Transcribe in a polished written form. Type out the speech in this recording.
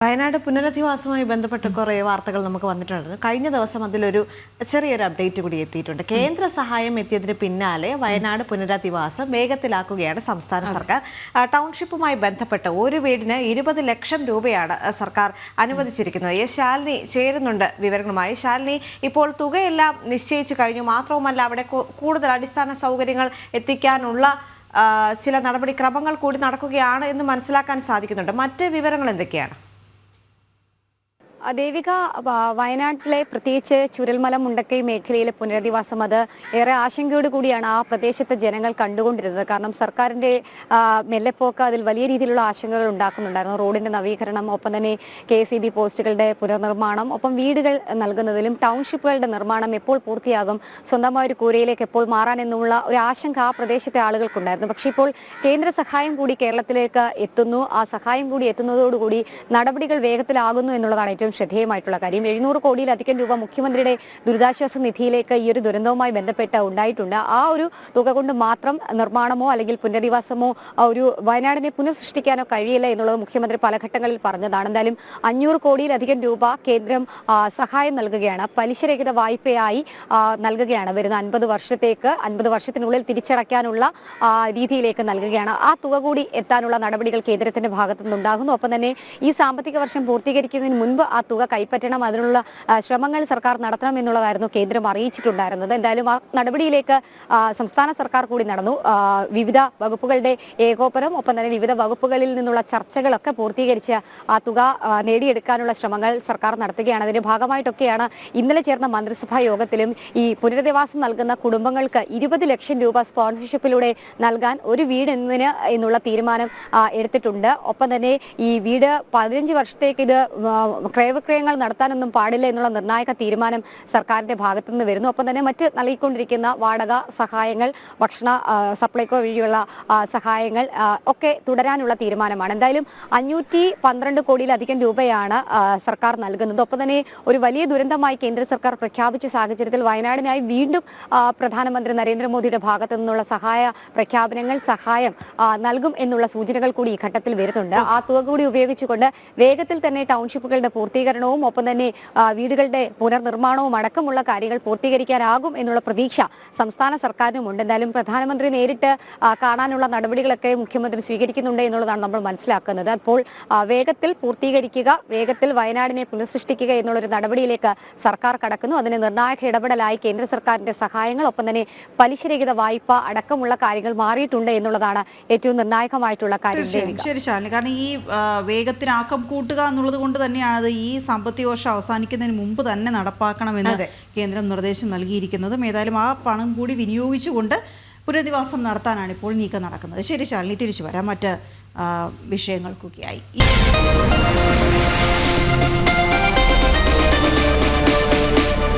വയനാട് പുനരധിവാസവുമായി ബന്ധപ്പെട്ട് കുറേ വാർത്തകൾ നമുക്ക് വന്നിട്ടുണ്ട്. കഴിഞ്ഞ ദിവസം അതിലൊരു ചെറിയൊരു അപ്ഡേറ്റ് കൂടി എത്തിയിട്ടുണ്ട്. കേന്ദ്ര സഹായം എത്തിയതിന് പിന്നാലെ വയനാട് പുനരധിവാസം വേഗത്തിലാക്കുകയാണ് സംസ്ഥാന സർക്കാർ. ടൗൺഷിപ്പുമായി ബന്ധപ്പെട്ട് ഒരു വീടിന് 20 ലക്ഷം രൂപയാണ് സർക്കാർ അനുവദിച്ചിരിക്കുന്നത്. ശാലിനി ചേരുന്നുണ്ട് വിവരങ്ങളുമായി. ശാലിനി, ഇപ്പോൾ തുകയെല്ലാം നിശ്ചയിച്ചു കഴിഞ്ഞു. മാത്രവുമല്ല, അവിടെ കൂടുതൽ അടിസ്ഥാന സൗകര്യങ്ങൾ എത്തിക്കാനുള്ള ചില നടപടിക്രമങ്ങൾ കൂടി നടക്കുകയാണ് എന്ന് മനസ്സിലാക്കാൻ സാധിക്കുന്നുണ്ട്. മറ്റ് വിവരങ്ങൾ എന്തൊക്കെയാണ്? ദേവിക, വയനാട്ടിലെ പ്രത്യേകിച്ച് ചുരൽമല മുണ്ടക്കൈ മേഖലയിലെ പുനരധിവാസം അത് ഏറെ ആശങ്കയോട് കൂടിയാണ് ആ പ്രദേശത്തെ ജനങ്ങൾ കണ്ടുകൊണ്ടിരുന്നത്. കാരണം സർക്കാരിന്റെ മെല്ലെപ്പോക്ക് അതിൽ വലിയ രീതിയിലുള്ള ആശങ്കകൾ ഉണ്ടാക്കുന്നുണ്ടായിരുന്നു. റോഡിന്റെ നവീകരണം, ഒപ്പം തന്നെ KCB പോസ്റ്റുകളുടെ പുനർനിർമ്മാണം, ഒപ്പം വീടുകൾ നൽകുന്നതിലും ടൗൺഷിപ്പുകളുടെ നിർമ്മാണം എപ്പോൾ പൂർത്തിയാകും, സ്വന്തമായ ഒരു കൂരയിലേക്ക് എപ്പോൾ മാറാനെന്നുള്ള ഒരു ആശങ്ക ആ പ്രദേശത്തെ ആളുകൾക്കുണ്ടായിരുന്നു. പക്ഷേ ഇപ്പോൾ കേന്ദ്ര സഹായം കൂടി കേരളത്തിലേക്ക് എത്തുന്നു. ആ സഹായം കൂടി എത്തുന്നതോടുകൂടി നടപടികൾ വേഗത്തിലാകുന്നു എന്നുള്ളതാണ് ഏറ്റവും ശ്രദ്ധേയമായിട്ടുള്ള കാര്യം. 700 കോടിയിലധികം രൂപ മുഖ്യമന്ത്രിയുടെ ദുരിതാശ്വാസ നിധിയിലേക്ക് ഈ ഒരു ദുരന്തവുമായി ബന്ധപ്പെട്ട് ഉണ്ടായിട്ടുണ്ട്. ആ ഒരു തുക കൊണ്ട് മാത്രം നിർമ്മാണമോ അല്ലെങ്കിൽ പുനരധിവാസമോ ഒരു വയനാടിനെ പുനഃസൃഷ്ടിക്കാനോ കഴിയില്ല എന്നുള്ളത് മുഖ്യമന്ത്രി പല ഘട്ടങ്ങളിൽ പറഞ്ഞതാണ്. എന്തായാലും 500 കോടിയിലധികം രൂപ കേന്ദ്രം സഹായം നൽകുകയാണ്. പലിശരഹിത വായ്പയായി നൽകുകയാണ്. വരുന്ന 50 വർഷത്തേക്ക് 50 വർഷത്തിനുള്ളിൽ തിരിച്ചടയ്ക്കാനുള്ള രീതിയിലേക്ക് നൽകുകയാണ്. ആ തുക കൂടി എത്താനുള്ള നടപടികൾ കേന്ദ്രത്തിന്റെ ഭാഗത്തു നിന്നുണ്ടാകുന്നു. ഒപ്പം തന്നെ ഈ സാമ്പത്തിക വർഷം പൂർത്തീകരിക്കുന്നതിന് മുൻപ് ആ തുക കൈപ്പറ്റണം, അതിനുള്ള ശ്രമങ്ങൾ സർക്കാർ നടത്തണം എന്നുള്ളതായിരുന്നു കേന്ദ്രം അറിയിച്ചിട്ടുണ്ടായിരുന്നത്. എന്തായാലും ആ നടപടിയിലേക്ക് സംസ്ഥാന സർക്കാർ കൂടി നടന്നു. വിവിധ വകുപ്പുകളുടെ ഏകോപനം, ഒപ്പം തന്നെ വിവിധ വകുപ്പുകളിൽ നിന്നുള്ള ചർച്ചകളൊക്കെ പൂർത്തീകരിച്ച് ആ തുക നേടിയെടുക്കാനുള്ള ശ്രമങ്ങൾ സർക്കാർ നടത്തുകയാണ്. അതിന്റെ ഭാഗമായിട്ടൊക്കെയാണ് ഇന്നലെ ചേർന്ന മന്ത്രിസഭാ യോഗത്തിലും ഈ പുനരധിവാസം നൽകുന്ന കുടുംബങ്ങൾക്ക് 20 ലക്ഷം രൂപ സ്പോൺസർഷിപ്പിലൂടെ നൽകാൻ ഒരു വീട് എന്നതിന് എന്നുള്ള തീരുമാനം എടുത്തിട്ടുണ്ട്. ഒപ്പം തന്നെ ഈ വീട് 15 വർഷത്തേക്ക് ഇത് ക്രയവിക്രയങ്ങൾ നടത്താനൊന്നും പാടില്ല എന്നുള്ള നിർണായക തീരുമാനം സർക്കാരിന്റെ ഭാഗത്തുനിന്ന് വരുന്നു. ഒപ്പം തന്നെ മറ്റ് നൽകിക്കൊണ്ടിരിക്കുന്ന വാടക സഹായങ്ങൾ, ഭക്ഷണ സപ്ലൈകോ വഴിയുള്ള സഹായങ്ങൾ ഒക്കെ തുടരാനുള്ള തീരുമാനമാണ്. എന്തായാലും 512 കോടിയിലധികം രൂപയാണ് സർക്കാർ നൽകുന്നത്. ഒപ്പം തന്നെ ഒരു വലിയ ദുരന്തമായി കേന്ദ്ര സർക്കാർ പ്രഖ്യാപിച്ച സാഹചര്യത്തിൽ വയനാടിനായി വീണ്ടും പ്രധാനമന്ത്രി നരേന്ദ്രമോദിയുടെ ഭാഗത്തു നിന്നുള്ള സഹായ പ്രഖ്യാപനങ്ങൾ, സഹായം നൽകും എന്നുള്ള സൂചനകൾ കൂടി ഈ ഘട്ടത്തിൽ വരുന്നുണ്ട്. ആ തുക കൂടി ഉപയോഗിച്ചുകൊണ്ട് വേഗത്തിൽ തന്നെ ടൗൺഷിപ്പുകളുടെ പൂർത്തീകരണവും ഒപ്പം തന്നെ വീടുകളുടെ പുനർനിർമ്മാണവും അടക്കമുള്ള കാര്യങ്ങൾ പൂർത്തീകരിക്കാനാകും എന്നുള്ള പ്രതീക്ഷ സംസ്ഥാന സർക്കാരിനുമുണ്ട്. എന്തായാലും പ്രധാനമന്ത്രി നേരിട്ട് കാണാനുള്ള നടപടികളൊക്കെ മുഖ്യമന്ത്രി സ്വീകരിക്കുന്നുണ്ട് എന്നുള്ളതാണ് നമ്മൾ മനസ്സിലാക്കുന്നത്. അപ്പോൾ വേഗത്തിൽ പൂർത്തീകരിക്കുക, വേഗത്തിൽ വയനാടിനെ പുനഃസൃഷ്ടിക്കുക എന്നുള്ളൊരു നടപടിയിലേക്ക് സർക്കാർ കടക്കുന്നു. അതിന് നിർണായക ഇടപെടലായി കേന്ദ്ര സർക്കാരിന്റെ സഹായങ്ങൾ, ഒപ്പം തന്നെ പലിശരഹിത വായ്പ അടക്കമുള്ള കാര്യങ്ങൾ മാറിയിട്ടുണ്ട് എന്നുള്ളതാണ് ഏറ്റവും നിർണായകമായിട്ടുള്ള കാര്യം. ശരി ശാലിനി, കാരണം ഈ വേഗത്തിനാക്കം കൂട്ടുക എന്നുള്ളത് കൊണ്ട് തന്നെയാണ് അത് ഈ സാമ്പത്തിക വർഷം അവസാനിക്കുന്നതിന് മുമ്പ് തന്നെ നടപ്പാക്കണമെന്ന് കേന്ദ്രം നിർദ്ദേശം നൽകിയിരിക്കുന്നതും. ഏതായാലും ആ പണം കൂടി വിനിയോഗിച്ചുകൊണ്ട് പുനരധിവാസം നടത്താനാണ് ഇപ്പോൾ നീക്കം നടക്കുന്നത്. ശരി ശാലിനി, തിരിച്ചു വരാം മറ്റ് വിഷയങ്ങൾക്കൊക്കെയായി.